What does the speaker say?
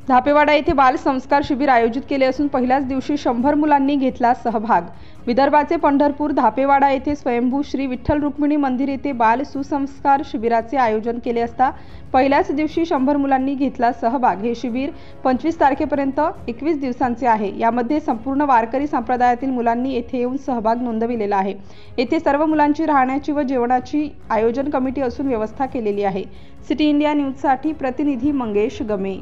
धापेवाडा येथे बाल संस्कार शिबिर आयोजित केले असून पहिल्याच दिवशी 100 मुलांनी घेतला सहभाग। विदर्भाचे पंढरपूर धापेवाडा येथे स्वयंभू श्री विठ्ठल रुक्मिणी मंदिर येथे बाल सुसंस्कार शिबिराचे आयोजन केले असता पहिल्याच दिवशी 100 मुलांनी घेतला सहभाग। हे शिबिर 25 तारखेपर्यंत 21 दिवसांचे आहे। यामध्ये संपूर्ण वारकरी संप्रदायातील मुलांनी येथे येऊन सहभाग नोंदविलेला आहे। येथे सर्व मुलांची राहण्याची व जेवणाची आयोजन कमिटी असून व्यवस्था केलेली आहे। सिटी इंडिया न्यूज साठी प्रतिनिधी मंगेश गमे।